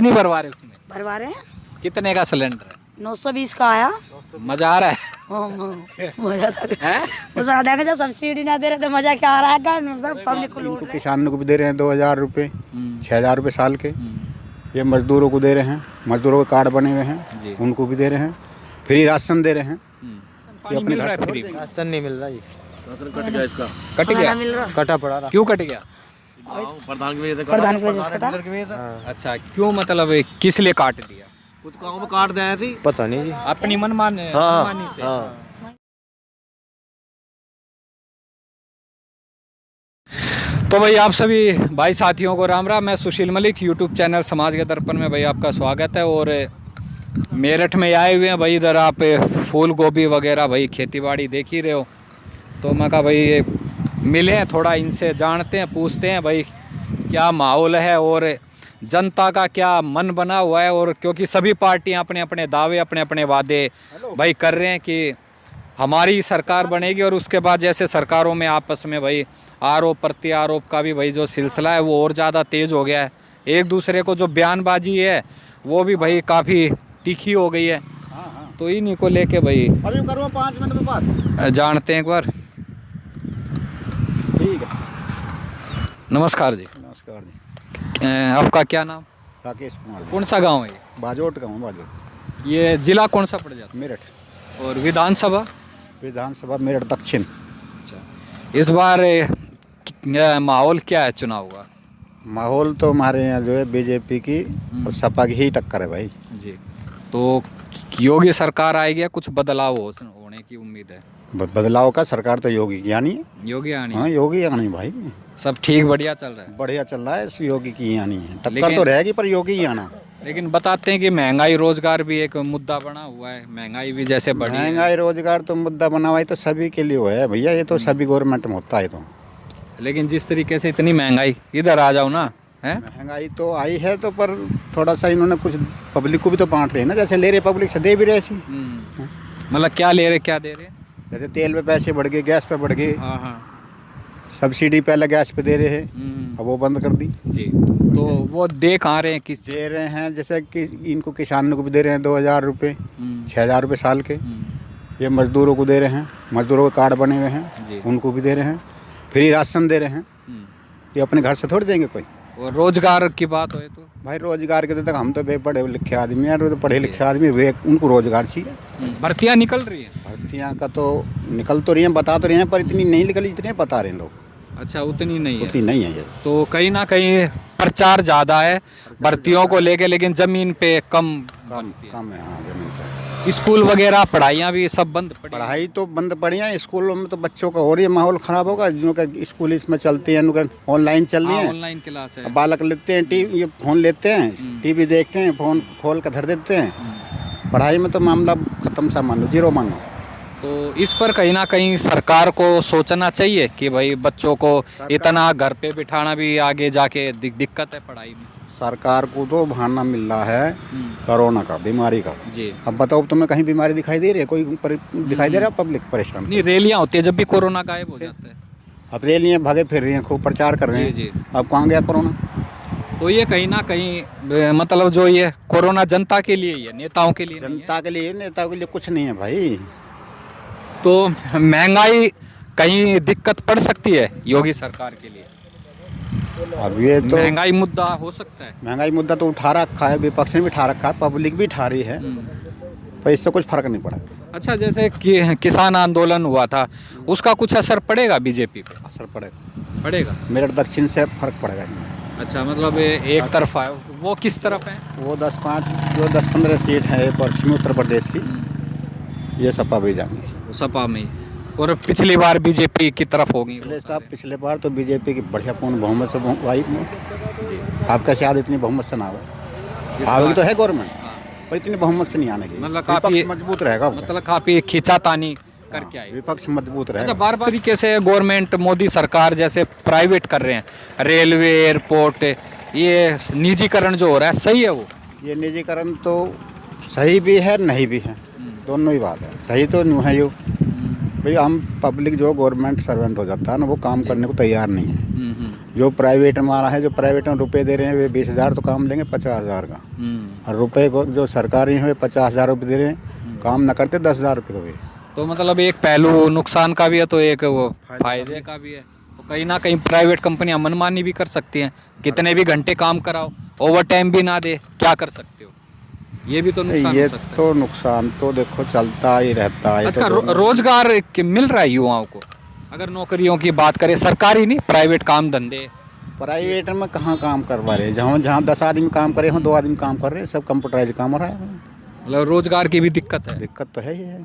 कितनी भरवा रहे उसमें? भरवा रहे हैं। कितने का सिलेंडर है? 920 का आया। मजा आ रहा है? मजा हैं? उसने देखा जब सब्सिडी ना दे रहे तो मजा क्या आ रहा है, पब्लिक को लूट इनको रहे। किसानों को भी दे रहे हैं 2000 रुपये, 6000 रुपये साल के। ये मजदूरों को दे रहे हैं, मजदूरों के कार्ड बने हुए जी। हैं, उनको भी दे रहे हैं। फ्री राशन दे रहे हैं। पानी अपने मिल घर रहा से है फ्री? राशन नहीं मिल रहा जी, कट खाना गया? मिल रहा। कटा पड़ा रहा। क्यों कट गया? प्रधान की वजह से कटा। अच्छा, क्यों मतलब किस लिए काट दिया? कुछ गाँव में काट दे थी। पता नहीं जी। अपनी मनमानी से? तो भाई आप सभी भाई साथियों को राम राम। मैं सुशील मलिक, यूट्यूब चैनल समाज के दर्पण में भाई आपका स्वागत है। और मेरठ में आए हुए हैं भाई, इधर आप फूल गोभी वगैरह भाई खेती बाड़ी देख ही रहे हो। तो मैं कहा भाई ये मिले हैं, थोड़ा इनसे जानते हैं, पूछते हैं भाई क्या माहौल है और जनता का क्या मन बना हुआ है। और क्योंकि सभी पार्टियां अपने अपने दावे, अपने अपने वादे भाई कर रहे हैं कि हमारी सरकार बनेगी, और उसके बाद जैसे सरकारों में आपस में भाई आरोप प्रत्यारोप का भी भाई जो सिलसिला है वो और ज़्यादा तेज़ हो गया है। एक दूसरे को जो बयानबाजी है वो भी भाई काफ़ी तीखी हो गई है। तो इन्हीं को लेके भाई अभी करूँ 5 मिनट में बात। जानते हैं एक बार। ठीक है, नमस्कार जी। नमस्कार जी। आपका क्या नाम? राकेश कुमार जी। कौन सा गांव है ये? बाजोट का हूँ, बाजोट। ये जिला कौन सा पड़ जाता मेरठ है? और विधानसभा? विधानसभा मेरठ दक्षिण। इस बार माहौल क्या है चुनाव का? माहौल तो हमारे यहाँ जो है बीजेपी की और सपा की ही टक्कर है भाई जी। तो योगी सरकार आएगी या कुछ बदलाव होने की उम्मीद है? बदलाव का सरकार तो योगी की आनी है। योगी आनी? हाँ, योगी आनी भाई। सब ठीक बढ़िया चल रहा है? बढ़िया चल रहा है, इस योगी की ही आनी है। टक्कर लेकिन- तो रहेगी पर योगी ही आना। लेकिन बताते हैं कि महंगाई रोजगार भी एक मुद्दा बना हुआ है। महंगाई भी जैसे बढ़ी है। महंगाई रोजगार तो मुद्दा बना हुआ है, तो सभी के लिए है भैया। ये तो सभी गवर्नमेंट में होता है। तो लेकिन जिस तरीके से इतनी महंगाई, इधर आ जाओ ना, है महंगाई तो आई है, तो पर थोड़ा सा इन्होंने कुछ पब्लिक को भी तो बांट रहे हैं ना। जैसे ले रहे पब्लिक से दे भी रहे ऐसी। मतलब क्या ले रहे, क्या दे रहे? जैसे तेल पे पैसे बढ़ गए, गैस पे बढ़ गए, हाँ हाँ। सब्सिडी पहले गैस पे दे रहे हैं, अब वो बंद कर दी। जी। तो वो दे कहाँ रहे हैं, किस? दे रहे हैं जैसे कि इनको किसानों को भी दे रहे हैं 2000 रुपये, 6000 रुपये साल के। ये मजदूरों को दे रहे हैं, मजदूरों के कार्ड बने हुए जी। हैं, उनको भी दे रहे हैं। फ्री राशन दे रहे हैं। ये अपने घर से थोड़ी देंगे कोई। और रोजगार की बात हो तो भाई रोजगार के तक हम तो पढ़े लिखे आदमी हैं, तो पढ़े लिखे आदमी वे उनको रोजगार चाहिए। भर्तियाँ निकल रही हैं? भर्तियाँ का तो निकल तो रही हैं, बता तो रहे हैं, पर इतनी नहीं निकली जितने बता रहे हैं लोग। अच्छा, उतनी नहीं है? उतनी नहीं है ये। तो कहीं ना कहीं प्रचार ज़्यादा है भर्तियों को लेके, लेकिन ज़मीन पे कम बनती है। कम है, हाँ जमीन पे। स्कूल वगैरह पढ़ाइयाँ भी सब बंद पड़ी? पढ़ाई तो बंद पड़ी है। स्कूलों में तो बच्चों का और ये माहौल ख़राब होगा। जिनका स्कूल इसमें चलते हैं, उनका ऑनलाइन चल रही है। ऑनलाइन क्लास है। अब बालक लेते हैं टीवी, ये फ़ोन लेते हैं, टीवी देखते हैं, फ़ोन खोल कर धर देते हैं। पढ़ाई में तो मामला ख़त्म सा मानो, जीरो मानो। तो इस पर कहीं ना कहीं सरकार को सोचना चाहिए कि भाई बच्चों को इतना घर पे बिठाना भी आगे जाके दिक्कत है पढ़ाई में। सरकार को तो बहाना मिल रहा है कोरोना का, बीमारी का। जी। अब बताओ तुम्हें कहीं बीमारी दिखाई दे रही है? कोई दिखाई दे रहा है? पब्लिक परेशान। नहीं, रैलियाँ होती है जब भी कोरोना गायब हो जाता है। अब रैलियाँ भागे फिर रही हैं, खूब प्रचार कर रहे हैं। जी, जी। अब कहाँ गया कोरोना? तो ये कहीं ना कहीं मतलब जो ये कोरोना जनता के लिए ही है, नेताओं के लिए नहीं है। जनता के लिए, नेताओं के लिए कुछ नहीं है भाई। तो महंगाई कहीं दिक्कत पड़ सकती है योगी सरकार के लिए? अब ये तो महंगाई मुद्दा हो सकता है। महंगाई मुद्दा तो उठा रखा है, विपक्ष ने भी उठा रखा है, पब्लिक भी उठा रही है, पर इससे कुछ फर्क नहीं पड़ा। अच्छा, जैसे कि किसान आंदोलन हुआ था, उसका कुछ असर पड़ेगा बीजेपी पे? असर पड़ेगा, पड़ेगा। मेरठ दक्षिण से फर्क पड़ेगा इसमें। अच्छा, मतलब एक तरफा है। वो किस तरफ है? वो 10-15 सीट है पश्चिमी उत्तर प्रदेश की, ये सपा भी जाएंगे सपा में। और पिछली बार बीजेपी की तरफ होगी। पिछले बार तो बीजेपी की बढ़िया पूर्ण बहुमत से आई। जी। आपका शायद इतनी बहुमत से ना हो, आगे तो है गवर्नमेंट, पर इतनी बहुमत से नहीं आने की। मतलब काफी विपक्ष मजबूत रहेगा, मतलब काफी खींचातानी करके आई। विपक्ष मजबूत अच्छा, रहेगा। बार बार तरीके से गवर्नमेंट मोदी सरकार जैसे प्राइवेट कर रहे हैं, रेलवे, एयरपोर्ट, ये निजीकरण जो हो रहा है, सही है वो? ये निजीकरण तो सही भी है, नहीं भी है, दोनों ही बात है। सही तो नहीं है यो भाई, हम पब्लिक जो गवर्नमेंट सर्वेंट हो जाता है ना, वो काम करने को तैयार नहीं है। जो प्राइवेट में आ रहा है, जो प्राइवेट में रुपए दे रहे हैं वे 20,000 तो काम लेंगे 50,000 का, और रुपए को जो सरकारी है वे 50,000 रुपये दे रहे हैं, काम न करते 10,000 रुपये का भी। तो मतलब एक पहलू नुकसान का भी है तो एक वो फायदे का भी है। तो कहीं ना कहीं प्राइवेट कंपनियां मनमानी भी कर सकती हैं, कितने भी घंटे काम कराओ, ओवर टाइम भी ना दे, क्या कर सकते हो, ये भी तो नुकसान ये हो सकता है। तो नुकसान तो देखो चलता ही रहता है। अच्छा, तो रोजगार मिल रहा है युवाओं को? अगर नौकरियों की बात करें, सरकारी नहीं, प्राइवेट काम धंधे। प्राइवेट में कहाँ काम करवा रहे हैं, जहाँ जहाँ 10 आदमी काम करे हैं 2 आदमी काम कर रहे हैं, सब कंप्यूटराइज काम हो रहा है। मतलब रोजगार की भी दिक्कत है। दिक्कत तो है ही है।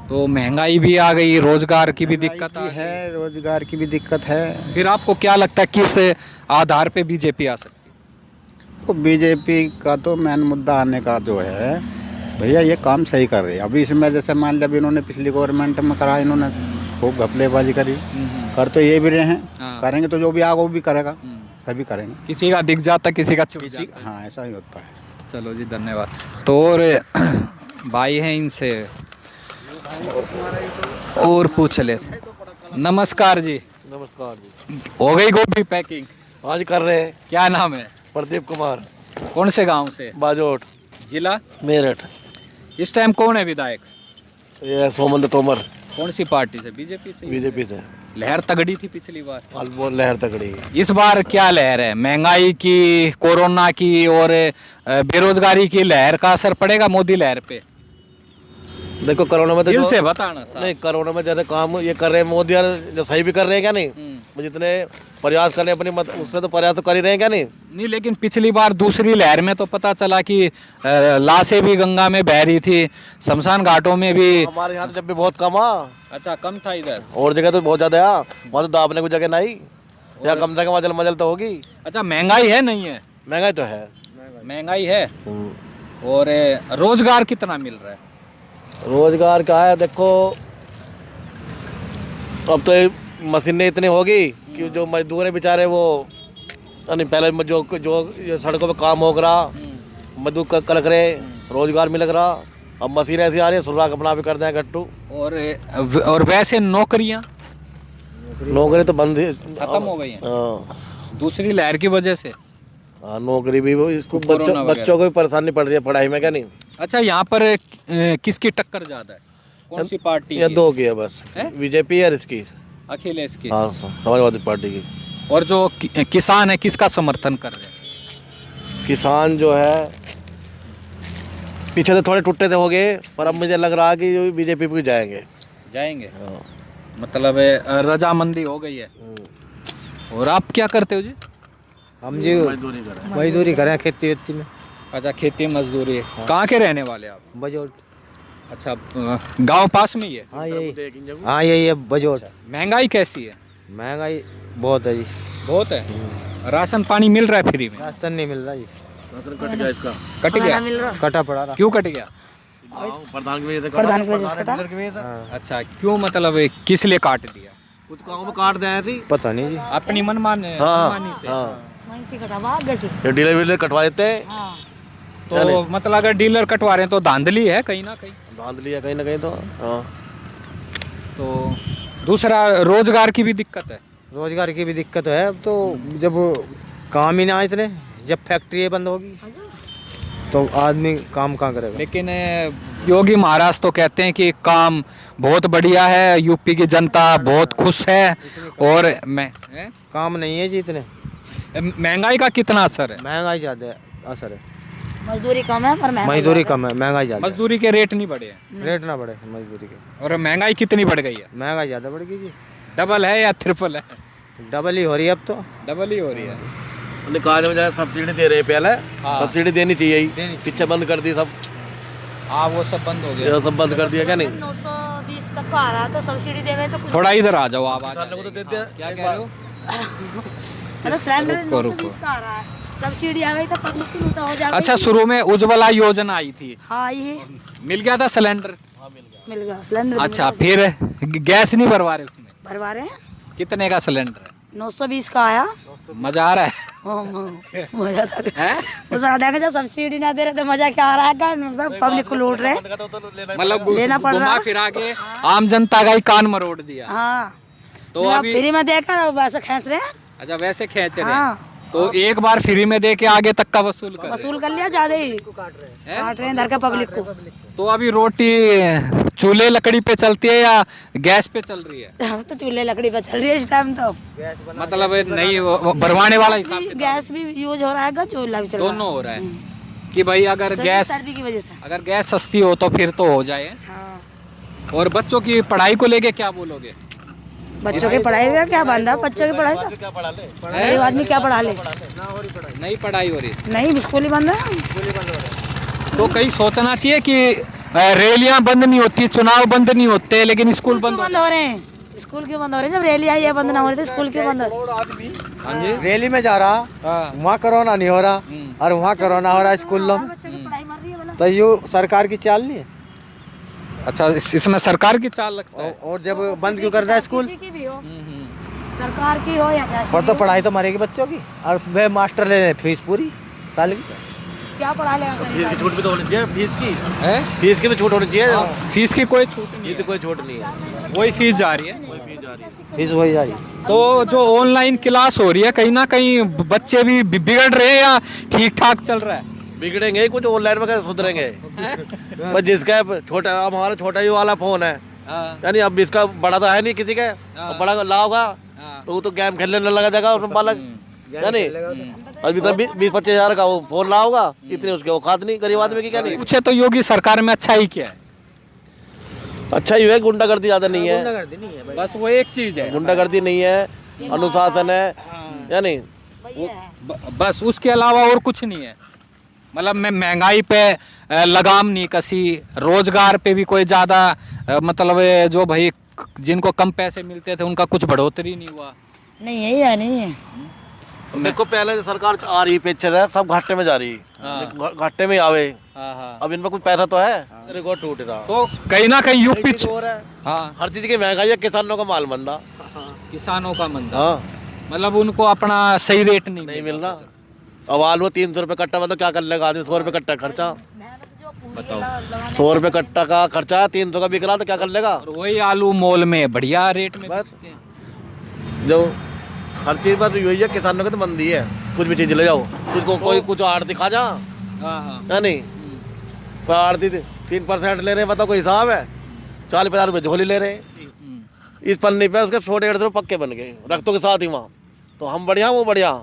तो महंगाई भी आ गई, रोजगार की भी दिक्कत आ भी गई है, रोजगार की भी दिक्कत है। फिर आपको क्या लगता है किस आधार पे बीजेपी आ सकती है? तो बीजेपी का तो मेन मुद्दा आने का जो है भैया, ये काम सही कर रही है। अभी इसमें जैसे मान लिया अभी इन्होंने पिछली गवर्नमेंट में करा, इन्होंने खूब घपलेबाजी करी, कर तो ये भी रहे हैं, हाँ। करेंगे तो जो भी आगे वो भी करेगा, सभी करेंगे। किसी का दिख जाता, किसी का चुप जाता। हाँ, ऐसा ही होता है। चलो जी, धन्यवाद। तो और भाई हैं, इनसे और पूछ ले। नमस्कार जी। नमस्कार जी। हो गई गोभी पैकिंग? आज कर रहे हैं। क्या नाम है? प्रदीप कुमार, कौन से गांव से? बाजोट, जिला? मेरठ। इस टाइम कौन है विधायक? ये सोमंत तोमर, कौन सी पार्टी से? बीजेपी से? बीजेपी से। लहर तगड़ी थी पिछली बार, आज बहुत लहर तगड़ी है। इस बार क्या लहर है? महंगाई की, कोरोना की और बेरोजगारी की लहर का असर पड़ेगा मोदी लहर पे? देखो कोरोना में तो दिल जो- से बताना साहब। नहीं, कोरोना में जैसे काम ये कर रहे हैं मोदी, जो सही भी कर रहे हैं क्या नहीं? जितने प्रयास कर रहे हैं अपनी उससे तो प्रयास तो कर ही रहे हैं क्या नहीं? नहीं, लेकिन पिछली बार दूसरी लहर में तो पता चला कि लाशें भी गंगा में बह रही थी, शमशान घाटों में भी। हमारे यहाँ तो जब भी बहुत कम आ, अच्छा, कम था इधर? और जगह तो बहुत ज्यादा है, वहाँ तो दाबने को जगह नहीं, या कम से कम मजल तो होगी। अच्छा, महंगाई है नहीं है? महंगाई तो है। महंगाई है। और रोजगार कितना मिल रहा है? रोजगार का है देखो, अब तो ये मशीनें इतनी होगी कि जो मजदूर हैं बेचारे वो नहीं, पहले जो जो ये सड़कों पे काम हो रहा, मजदूर कर रहे, रोजगार मिल रहा। अब मशीन ऐसी आ रही है, सुराख अपना भी कर दें गट्टू। और वैसे नौकरियां नौकरी तो बंद ही खत्म हो गई हैं हाँ। दूसरी लहर की वजह से। हाँ, नौकरी भी वो इसको कोरोना वगैरह। बच्चों को भी परेशानी पड़ रही है पढ़ाई में क्या नहीं? अच्छा, यहाँ पर किसकी टक्कर ज्यादा है? कौन सी पार्टी ये की? दो की है बस, है? बीजेपी है इसकी। अखिलेश की। हाँ, समाजवादी पार्टी की। और जो किसान है किसका समर्थन कर रहे हैं? किसान जो है पीछे तो थोड़े टूटे से हो गए, पर अब मुझे लग रहा है कि बीजेपी पे जाएंगे। जाएंगे? हाँ। मतलब रजामंदी हो गई है। और आप क्या करते हो जी? हम जी मजदूरी करें खेती वेती में। अच्छा, खेती मजदूरी। कहाँ के रहने वाले आप? बजोट। अच्छा, गांव पास में ही है? हाँ यही है बजोट। महंगाई कैसी है? महंगाई बहुत है जी। बहुत है। राशन पानी मिल रहा है फ्री में? राशन नहीं मिल रहा जी, कट गया इसका। कट गया? खाना मिल रहा कटा पड़ा रहा। क्यों कट गया? प्रधान की वजह से प्रधान की वजह से कटा। अच्छा, क्यों, मतलब किस लिए काट दिया? कुछ गाँव में काट दिया थी, पता नहीं जी। अपनी मनमानी से? वहीं से कटा, भाग गए से। ये डीलर वीलर कटवा देते हैं। हाँ। तो मतलब अगर डीलर कटवा रहे हैं तो धांधली है कहीं ना कहीं। बांध लिया कहीं ना कहीं तो। हाँ, तो दूसरा रोजगार की भी दिक्कत है। रोजगार की भी दिक्कत है। अब तो जब काम ही ना इतने, जब फैक्ट्री बंद होगी तो आदमी काम कहाँ करेगा? लेकिन योगी महाराज तो कहते हैं कि काम बहुत बढ़िया है, यूपी की जनता बहुत खुश है। और काम नहीं है जी इतने। महंगाई का कितना असर है? महंगाई ज़्यादा है, असर है। मजदूरी कम है पर महंगाई मजदूरी ज्यादा कम है, महंगाई ज़्यादा है। मजदूरी के रेट नहीं बढ़े हैं? रेट ना बढ़े मजदूरी के। और महंगाई कितनी बढ़ गई है? महंगाई ज़्यादा बढ़ गई जी, डबल है या ट्रिपल है? डबल ही हो रही है अब तो। डबल ही हो रही है। उन्हें कहा जब जाए सब्सिडी दे रहे हैं पहले। हाँ। सब्सिडी देनी चाहिए ही, पीछे बंद कर दी सब। हाँ, वो सब बंद हो गया। ये सब बंद कर दिया क्या नहीं? 920 तक का आ रहा तो सब्सिडी देवे तो कुछ थोड़ा इधर आ जाओ, आवाज आ किसानों को तो जाएगी। देते हैं। हाँ, क्या कह रहे हो? मतलब सिलेंडर रुको, 920 का आ रहा है, सब्सिडी आ गई तो 15 तो हो जाएगा। अच्छा, शुरू में उज्ज्वला योजना आई थी, हाँ ये मिल गया था सिलेंडर? मिल गया सिलेंडर। अच्छा, फिर गैस नहीं भरवा रहे उसमें? भरवा रहे हैं। कितने का सिलेंडर है? 920 का आया। मजा आ रहा है? मजा था। हैं? उस देखा जब सब्सिडी ना दे रहे तो मजा क्या आ रहा है? मतलब पब्लिक को लूट रहे। मतलब लेना पड़ रहा। घुमा फिरा के आम जनता का ही कान मरोड़ दिया। हाँ, तो तो अभी फ्री में देकर वैसे खेच रहे हैं। अच्छा वैसे खींच रहे हैं। हाँ तो एक बार फ्री में दे के आगे तक का वसूल कर रहे वसूल कर लिया ज्यादा ही काट रहे हैं इधर का पब्लिक को। हैं। तो अभी रोटी चूल्हे लकड़ी पे चलती है या गैस पे चल रही है? हम तो चूल्हे लकड़ी पर चल रही है इस टाइम तो। मतलब नहीं वो भरवाने वाला हिसाब किताब गैस भी यूज हो रहा है चूल्हा भी चल रहा है। दोनों हो रहा है कि भाई अगर गैस सर्दी की वजह से। अगर गैस सस्ती हो तो फिर तो हो जाए। हाँ और बच्चों की पढ़ाई को लेके क्या बोलोगे? बच्चों की पढ़ाई का क्या बंदा, बच्चों की पढ़ाई का गरीब आदमी क्या पढ़ा ले। नहीं पढ़ाई हो रही नहीं स्कूल ही बंद है। तो कहीं सोचना चाहिए कि रैलियां बंद नहीं होती, चुनाव बंद नहीं होते, लेकिन स्कूल बंद बंद हो रहे हैं। स्कूल क्यों बंद हो रहे हैं? जब रैली आई है बंद ना हो रही थी, स्कूल क्यों बंद हो रहे? हाँ जी रैली में जा रहा, वहाँ कोरोना नहीं हो रहा और वहाँ कोरोना हो रहा है स्कूलों में। बच्चों की पढ़ाई मर रही है बोला। तो ये सरकार की चाल नहीं है। अच्छा इसमें सरकार की चाल लगता है। और जब बंद क्यों कर रहा है स्कूल? किसी की भी हो, सरकार की हो या कैसी और तो भी हो। पढ़ाई तो मरेगी बच्चों की और वे मास्टर ले रहे हैं फीस पूरी साल की। क्या पढ़ा लेगा गरीब आदमी? छूट भी तो होनी चाहिए फीस की। है फीस की भी छूट होनी चाहिए। फीस की कोई छूट नहीं फीस की कोई छूट नहीं है। वही फीस जा रही है। फीस वही जा रही है। तो जो ऑनलाइन क्लास हो रही है कहीं ना कहीं बच्चे भी बिगड़ रहे हैं या ठीक ठाक चल रहा है? बिगड़ेंगे ही, कुछ ऑनलाइन में कैसे सुधरेंगे। बस जिसका छोटा, अब हमारा छोटा ही वाला फोन है, यानी अब इसका बड़ा तो है नहीं किसी का, अब बड़ा ला होगा तो वो तो गेम खेलने न लगा जाएगा उसमें बालक, यानी अभी तो 20-25 हजार का वो फोन ला होगा, इतने उसके औकात नहीं गरीब आदमी की। क्या नहीं पूछे तो योगी सरकार में अच्छा ही क्या है? अच्छा ही है, गुंडागर्दी ज्यादा नहीं है, बस वो एक चीज है, गुंडागर्दी नहीं है, अनुशासन है, यानी बस उसके अलावा और कुछ नहीं है। मतलब मैं महंगाई पे लगाम नहीं कसी, रोजगार पे भी कोई ज़्यादा मतलब जो भाई जिनको कम पैसे मिलते थे उनका कुछ बढ़ोतरी नहीं हुआ। नहीं यही है, नहीं है। देखो पहले सरकार आ रही पिक्चर है, सब घाटे में जा रही है, घाटे में आवे। अब इनमें कुछ पैसा तो है, रिकॉर्ड टूट रहा। तो कहीं ना कहीं यूपी हाँ, हर चीज की महंगाई है, किसानों का माल मंदा, किसानों का मंदा, हाँ मतलब उनको अपना सही रेट नहीं मिल रहा। अब आलू 300 रुपये कट्टा में तो क्या कर लेगा आदमी, 100 रुपये कट्टा खर्चा, बताओ 100 रुपये कट्टा का खर्चा है, 300 का बिक रहा तो क्या कर लेगा। और वही आलू मॉल में बढ़िया रेट में बस। बेचते हैं। जो हर चीज पर तो यही है, किसानों की तो मंदी है, कुछ भी चीज ले जाओ, कुछ कोई कुछ आड़ती खा जा, है नहीं, आड़ती 3% ले रहे हैं, बताओ कोई हिसाब है, 40-50 रुपये झोली ले रहे हैं, इस पन्नी पे उसके 150 पक्के बन गए रख्तों के साथ ही वहाँ, तो हम बढ़िया वो बढ़िया।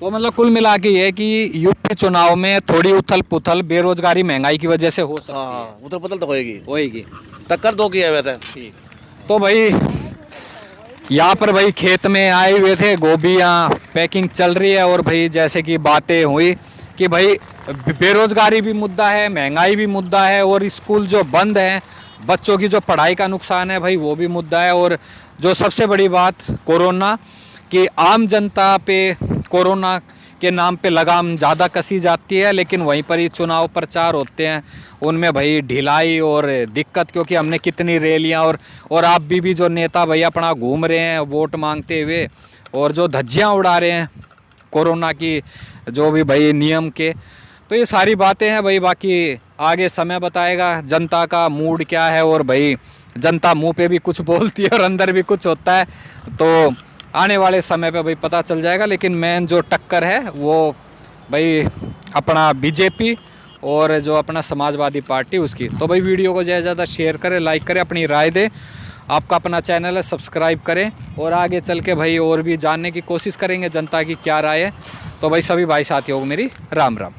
तो मतलब कुल मिला के ये कि यूपी चुनाव में थोड़ी उथल पुथल बेरोजगारी महंगाई की वजह से हो सकती है। हाँ उधर पुतल तो होएगी, होएगी। टक्कर दो की है वैसे। तो भाई यहाँ पर भाई खेत में आए हुए थे, गोभियाँ पैकिंग चल रही है, और भाई जैसे कि बातें हुई कि भाई बेरोजगारी भी मुद्दा है, महंगाई भी मुद्दा है, और स्कूल जो बंद हैं, बच्चों की जो पढ़ाई का नुकसान है भाई वो भी मुद्दा है, और जो सबसे बड़ी बात कोरोना कि आम जनता पे कोरोना के नाम पे लगाम ज़्यादा कसी जाती है, लेकिन वहीं पर ही चुनाव प्रचार होते हैं उनमें भाई ढिलाई और दिक्कत, क्योंकि हमने कितनी रैलियां और आप भी जो नेता भाई अपना घूम रहे हैं वोट मांगते हुए, और जो धज्जियां उड़ा रहे हैं कोरोना की जो भी भाई नियम के, तो ये सारी बातें हैं भाई। बाकी आगे समय बताएगा जनता का मूड क्या है, और भाई जनता मुंह पे भी कुछ बोलती है और अंदर भी कुछ होता है, तो आने वाले समय पे भाई पता चल जाएगा। लेकिन मेन जो टक्कर है वो भाई अपना बीजेपी और जो अपना समाजवादी पार्टी उसकी। तो भाई वीडियो को ज़्यादा शेयर करें, लाइक करें, अपनी राय दें। आपका अपना चैनल है, सब्सक्राइब करें, और आगे चल के भाई और भी जानने की कोशिश करेंगे जनता की क्या राय है। तो भाई सभी भाई साथियों को मेरी राम राम।